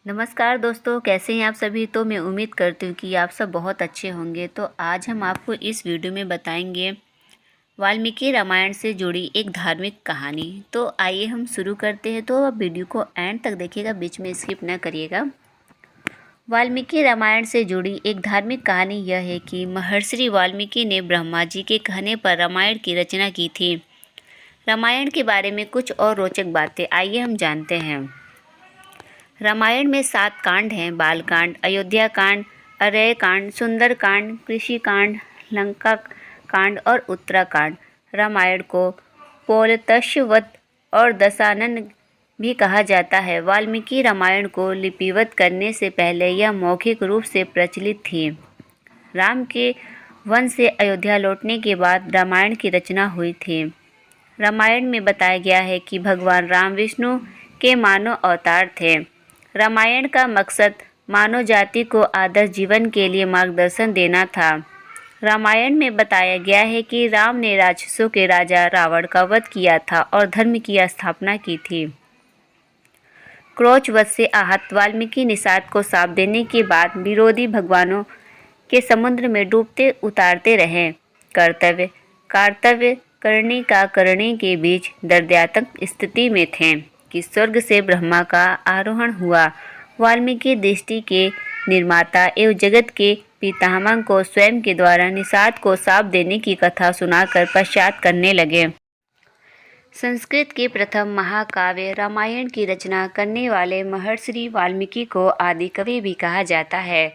नमस्कार दोस्तों, कैसे हैं आप सभी। तो मैं उम्मीद करती हूँ कि आप सब बहुत अच्छे होंगे। तो आज हम आपको इस वीडियो में बताएंगे वाल्मीकि रामायण से जुड़ी एक धार्मिक कहानी। तो आइए हम शुरू करते हैं। तो आप वीडियो को एंड तक देखिएगा, बीच में स्किप न करिएगा। वाल्मीकि रामायण से जुड़ी एक धार्मिक कहानी यह है कि महर्षि वाल्मीकि ने ब्रह्मा जी के कहने पर रामायण की रचना की थी। रामायण के बारे में कुछ और रोचक बातें आइए हम जानते हैं। रामायण में 7 कांड हैं। बालकांड, अयोध्या कांड, अरण्य कांड, सुंदर कांड, कृषि कांड, लंका कांड और उत्तराकांड। रामायण को पौलत्स्यवत और दशानन भी कहा जाता है। वाल्मीकि रामायण को लिपिबद्ध करने से पहले यह मौखिक रूप से प्रचलित थी। राम के वन से अयोध्या लौटने के बाद रामायण की रचना हुई थी। रामायण में बताया गया है कि भगवान राम विष्णु के मानव अवतार थे। रामायण का मकसद मानव जाति को आदर्श जीवन के लिए मार्गदर्शन देना था। रामायण में बताया गया है कि राम ने राक्षसों के राजा रावण का वध किया था और धर्म की स्थापना की थी। क्रोधवश से आहत वाल्मीकि निषाद को शाप देने के बाद विरोधी भगवानों के समुद्र में डूबते उतारते रहे। कार्तव्य करणी के बीच दर्दनाक स्थिति में थे कि स्वर्ग से ब्रह्मा का आरोहण हुआ। वाल्मीकि दृष्टि के निर्माता एवं जगत के पितामह को स्वयं के द्वारा निषाद को शाप देने की कथा सुनाकर पश्चाताप करने लगे। संस्कृत के प्रथम महाकाव्य रामायण की रचना करने वाले महर्षि वाल्मीकि को आदि कवि भी कहा जाता है।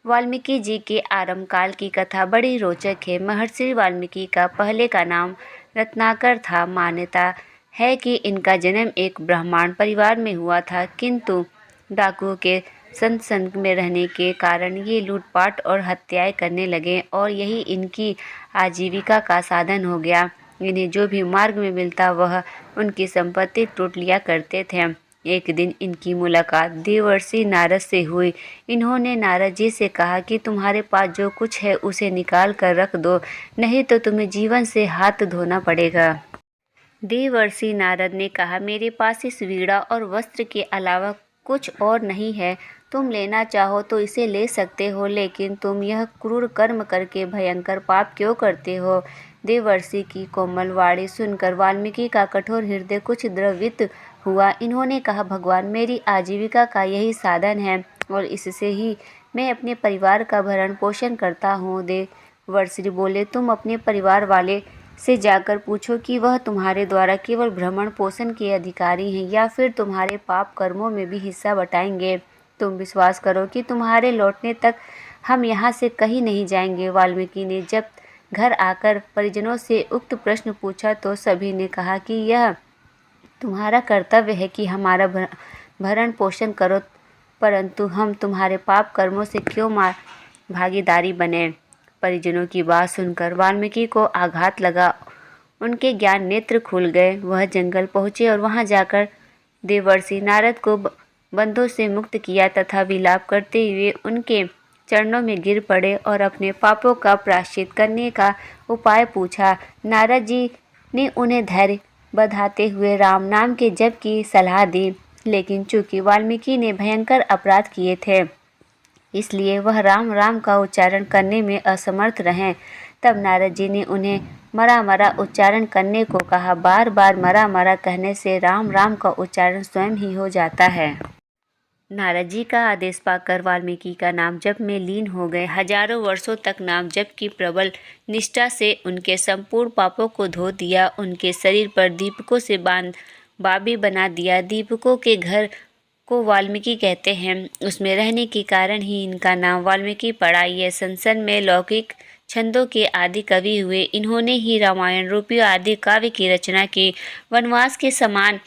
वाल्मीकि जी के आरंभ काल की कथा बड़ी रोचक है। महर्षि वाल्मीकि का पहले का नाम रत्नाकर था। मान्यता है कि इनका जन्म एक ब्राह्मण परिवार में हुआ था, किंतु डाकुओं के संग में रहने के कारण ये लूटपाट और हत्याएं करने लगे और यही इनकी आजीविका का साधन हो गया। इन्हें जो भी मार्ग में मिलता वह उनकी संपत्ति लूट लिया करते थे। एक दिन इनकी मुलाकात देवर्षि नारद से हुई। इन्होंने नारद जी से कहा कि तुम्हारे पास जो कुछ है उसे निकाल कर रख दो, नहीं तो तुम्हें जीवन से हाथ धोना पड़ेगा। देवर्षि नारद ने कहा, मेरे पास इस वीणा और वस्त्र के अलावा कुछ और नहीं है। तुम लेना चाहो तो इसे ले सकते हो, लेकिन तुम यह क्रूर कर्म करके भयंकर पाप क्यों करते हो। देवर्षि की कोमल वाणी सुनकर वाल्मीकि का कठोर हृदय कुछ द्रवित हुआ। इन्होंने कहा, भगवान, मेरी आजीविका का यही साधन है और इससे ही मैं अपने परिवार का भरण पोषण करता हूँ। देवर्षि बोले, तुम अपने परिवार वाले से जाकर पूछो कि वह तुम्हारे द्वारा केवल भ्रमण पोषण के अधिकारी हैं या फिर तुम्हारे पाप कर्मों में भी हिस्सा बटाएंगे। तुम विश्वास करो कि तुम्हारे लौटने तक हम यहाँ से कहीं नहीं जाएंगे। वाल्मीकि ने जब घर आकर परिजनों से उक्त प्रश्न पूछा तो सभी ने कहा कि यह तुम्हारा कर्तव्य है कि हमारा भरण पोषण करो, परंतु हम तुम्हारे पाप कर्मों से क्यों भागीदारी बने। परिजनों की बात सुनकर वाल्मीकि को आघात लगा। उनके ज्ञान नेत्र खुल गए। वह जंगल पहुँचे और वहां जाकर देवर्षि नारद को बंधों से मुक्त किया तथा विलाप करते हुए उनके चरणों में गिर पड़े और अपने पापों का प्रायश्चित करने का उपाय पूछा। नारद जी ने उन्हें धैर्य बंधाते हुए राम नाम के जप की सलाह दी, लेकिन चूंकि वाल्मीकि ने भयंकर अपराध किए थे इसलिए वह राम राम का उच्चारण करने में असमर्थ रहे। तब नारद जी ने उन्हें मरा मरा उच्चारण करने को कहा। बार बार मरा मरा कहने से राम राम का उच्चारण स्वयं ही हो जाता है। नारद जी का आदेश पाकर वाल्मीकि का नाम जप में लीन हो गए। हजारों वर्षों तक नाम जप की प्रबल निष्ठा से उनके संपूर्ण पापों को धो दिया। उनके शरीर पर दीपकों से बाबी बना दिया। दीपकों के घर को वाल्मीकि कहते हैं। उसमें रहने के कारण ही इनका नाम वाल्मीकि पड़ा। ये संसन में लौकिक छंदों के आदि कवि हुए। इन्होंने ही रामायण रूपी आदि काव्य की रचना की। वनवास के समान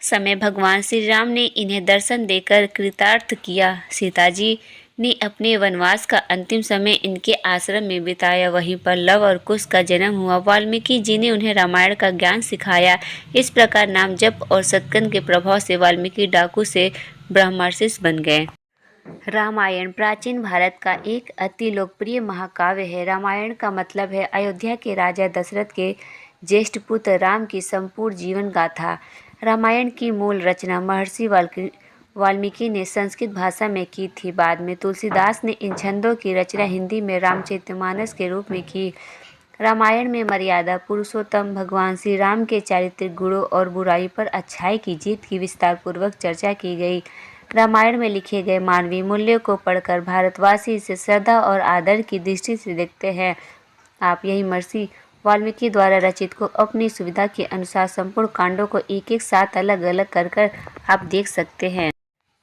समय भगवान श्री राम ने इन्हें दर्शन देकर कृतार्थ किया। सीता जी ने अपने वनवास का अंतिम समय इनके आश्रम में बिताया। वहीं पर लव और कुश का जन्म हुआ। वाल्मीकि जी ने उन्हें रामायण का ज्ञान सिखाया। इस प्रकार नाम जप और सत्कर्म के प्रभाव से वाल्मीकि डाकू से ब्रह्मर्षि बन गए। रामायण प्राचीन भारत का एक अति लोकप्रिय महाकाव्य है। रामायण का मतलब है अयोध्या के राजा दशरथ के ज्येष्ठ पुत्र राम की संपूर्ण जीवन गाथा। रामायण की मूल रचना महर्षि वाल्मीकि ने संस्कृत भाषा में की थी। बाद में तुलसीदास ने इन छंदों की रचना हिंदी में रामचरितमानस के रूप में की। रामायण में मर्यादा पुरुषोत्तम भगवान श्री राम के चारित्रिक गुणों और बुराई पर अच्छाई की जीत की विस्तार पूर्वक चर्चा की गई। रामायण में लिखे गए मानवीय मूल्यों को पढ़कर भारतवासी इसे श्रद्धा और आदर की दृष्टि से देखते हैं। आप यही महर्षि वाल्मीकि द्वारा रचित को अपनी सुविधा के अनुसार संपूर्ण कांडों को एक एक साथ अलग अलग कर आप देख सकते हैं।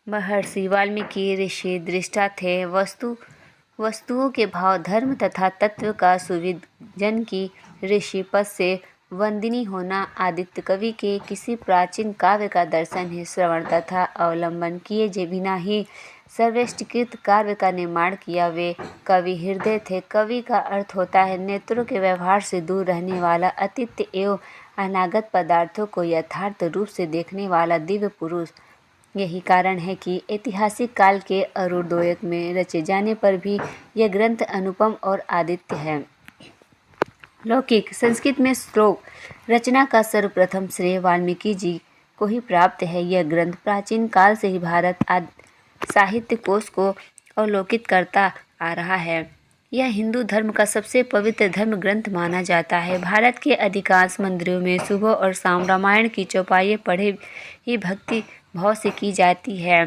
महर्षि वाल्मीकि ऋषि दृष्टा थे। वस्तुओं के भाव, धर्म तथा तत्व का सुविजन की ऋषि पद से वंदिनी होना आदित्य कवि के किसी प्राचीन काव्य का दर्शन है। श्रवण तथा अवलंबन किए जे बिना ही सर्वश्रेष्ठकृत काव्य का निर्माण किया। वे कवि हृदय थे। कवि का अर्थ होता है नेत्रों के व्यवहार से दूर रहने वाला, अतीत एवं अनागत पदार्थों को यथार्थ रूप से देखने वाला दिव्य पुरुष। यही कारण है कि ऐतिहासिक काल के अरुणोदय में रचे जाने पर भी यह ग्रंथ अनुपम और आदित्य है। लौकिक संस्कृत में श्लोक रचना का सर्वप्रथम श्रेय वाल्मीकि जी को ही प्राप्त है। यह ग्रंथ प्राचीन काल से ही भारत साहित्य कोश को अवलोकित करता आ रहा है। यह हिंदू धर्म का सबसे पवित्र धर्म ग्रंथ माना जाता है। भारत के अधिकांश मंदिरों में सुबह और शाम रामायण की चौपाइयाँ पढ़े ही भक्ति भाव से की जाती है।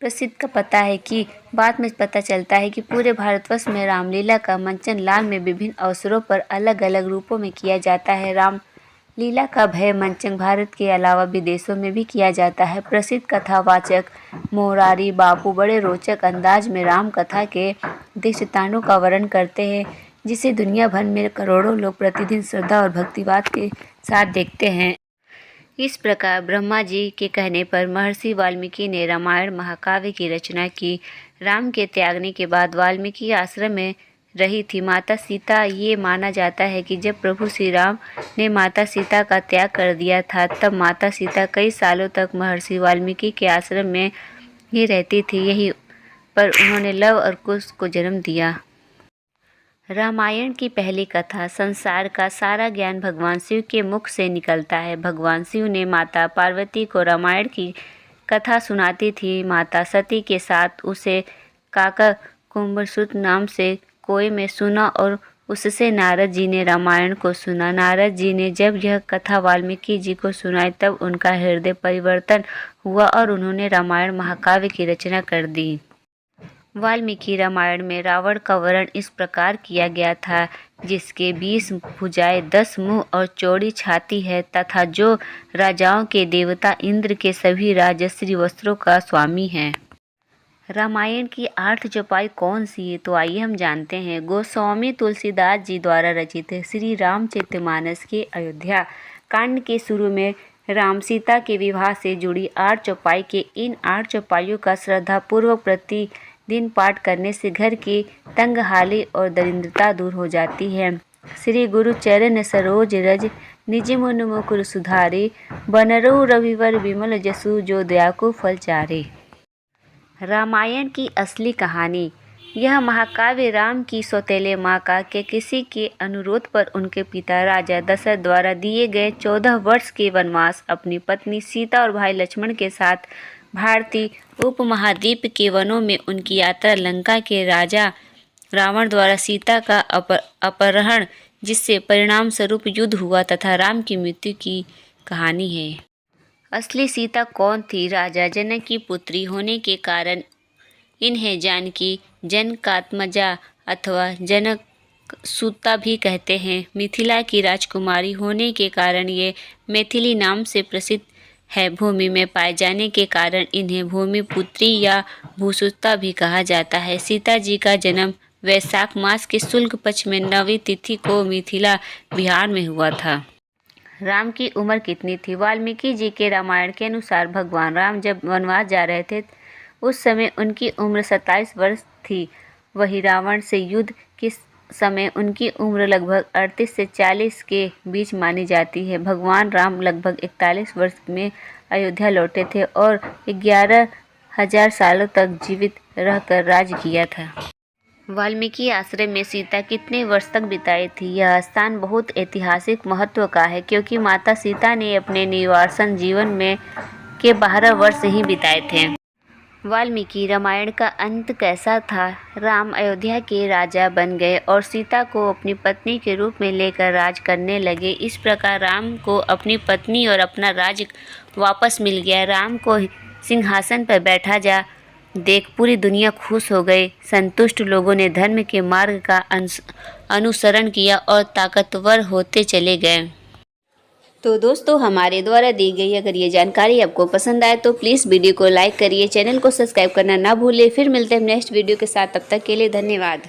प्रसिद्ध का पता है कि बाद में पता चलता है कि पूरे भारतवर्ष में रामलीला का मंचन लाल में विभिन्न अवसरों पर अलग अलग रूपों में किया जाता है। रामलीला का भय मंचन भारत के अलावा विदेशों में भी किया जाता है। प्रसिद्ध कथावाचक मोरारी बापू बड़े रोचक अंदाज में राम कथा के दृष्टांतों का वर्णन करते हैं, जिसे दुनिया भर में करोड़ों लोग प्रतिदिन श्रद्धा और भक्तिवाद के साथ देखते हैं। इस प्रकार ब्रह्मा जी के कहने पर महर्षि वाल्मीकि ने रामायण महाकाव्य की रचना की। राम के त्यागने के बाद वाल्मीकि आश्रम में रही थी माता सीता। ये माना जाता है कि जब प्रभु श्री राम ने माता सीता का त्याग कर दिया था, तब माता सीता कई सालों तक महर्षि वाल्मीकि के आश्रम में ही रहती थी। यहीं पर उन्होंने लव और कुश को जन्म दिया। रामायण की पहली कथा संसार का सारा ज्ञान भगवान शिव के मुख से निकलता है। भगवान शिव ने माता पार्वती को रामायण की कथा सुनाती थी। माता सती के साथ उसे काका कुंभसूत नाम से कोई में सुना और उससे नारद जी ने रामायण को सुना। नारद जी ने जब यह कथा वाल्मीकि जी को सुनाई, तब उनका हृदय परिवर्तन हुआ और उन्होंने रामायण महाकाव्य की रचना कर दी। वाल्मीकि रामायण में रावण का वर्णन इस प्रकार किया गया था, जिसके 20 भुजाएं, 10 मुंह और चौड़ी छाती है, तथा जो राजाओं के देवता इंद्र के सभी राजश्री वस्त्रों का स्वामी है। रामायण की 8 चौपाई कौन सी है, तो आइए हम जानते हैं। गोस्वामी तुलसीदास जी द्वारा रचित श्री रामचरितमानस के अयोध्या कांड के शुरू में राम सीता के विवाह से जुड़ी 8 चौपाई के इन 8 चौपाइयों का श्रद्धापूर्वक प्रतिदिन पाठ करने से घर की तंगहाली और दरिद्रता दूर हो जाती है। श्री गुरु चरण सरोज रज निज मन मुकुर सुधारे, बनरहु रविवर विमल जसु जो दया को फल चारे। रामायण की असली कहानी। यह महाकाव्य राम की सौतेले माँ का के किसी के अनुरोध पर उनके पिता राजा दशरथ द्वारा दिए गए 14 वर्ष के वनवास, अपनी पत्नी सीता और भाई लक्ष्मण के साथ भारतीय उपमहाद्वीप के वनों में उनकी यात्रा, लंका के राजा रावण द्वारा सीता का अपहरण, जिससे परिणाम स्वरूप युद्ध हुआ, तथा राम की मृत्यु की कहानी है। असली सीता कौन थी? राजा जनक की पुत्री होने के कारण इन्हें जानकी, जनकात्मजा अथवा जनक सुता भी कहते हैं। मिथिला की राजकुमारी होने के कारण ये मैथिली नाम से प्रसिद्ध है। भूमि में पाए जाने के कारण इन्हें भूमिपुत्री या भूसुता भी कहा जाता है। सीता जी का जन्म वैशाख मास के शुक्ल पक्ष में 9वीं तिथि को मिथिला बिहार में हुआ था। राम की उम्र कितनी थी? वाल्मीकि जी के रामायण के अनुसार भगवान राम जब वनवास जा रहे थे, उस समय उनकी उम्र 27 वर्ष थी। वही रावण से युद्ध के समय उनकी उम्र लगभग 38 से 40 के बीच मानी जाती है। भगवान राम लगभग 41 वर्ष में अयोध्या लौटे थे और 11,000 सालों तक जीवित रहकर राज किया था। वाल्मीकि आश्रम में सीता कितने वर्ष तक बिताई थी? यह स्थान बहुत ऐतिहासिक महत्व का है, क्योंकि माता सीता ने अपने निर्वासन जीवन में के 12 वर्ष ही बिताए थे। वाल्मीकि रामायण का अंत कैसा था? राम अयोध्या के राजा बन गए और सीता को अपनी पत्नी के रूप में लेकर राज करने लगे। इस प्रकार राम को अपनी पत्नी और अपना राज्य वापस मिल गया। राम को सिंहासन पर बैठा जा देख पूरी दुनिया खुश हो गई। संतुष्ट लोगों ने धर्म के मार्ग का अनुसरण किया और ताकतवर होते चले गए। तो दोस्तों, हमारे द्वारा दी गई अगर ये जानकारी आपको पसंद आए तो प्लीज़ वीडियो को लाइक करिए, चैनल को सब्सक्राइब करना ना भूलिए। फिर मिलते हैं नेक्स्ट वीडियो के साथ, तब तक के लिए धन्यवाद।